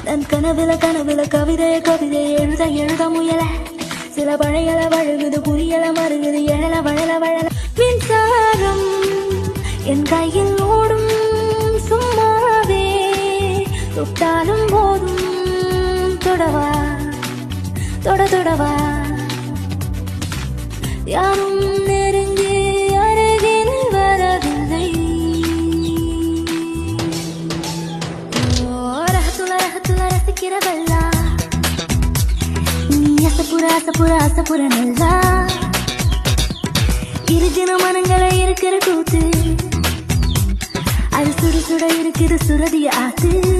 நான் கனவில கவிதைய எழுத முயல சில பழையல வழுகுது புரியல மருகுது எழல வழல மின்சாரம் என் கையில் ஓடும் சும்மாவே தொட்டாலும் போதும் தொடவா தொடவா யாரும் நெருங்கி அருகில் வரவில்லை ரகத்துல ரசிக்கிறவல்லா நீ அசப்புற நல்லா இருதின மனங்களை இருக்கிற கூத்து அது சுட இருக்குது சுரதிய ஆத்து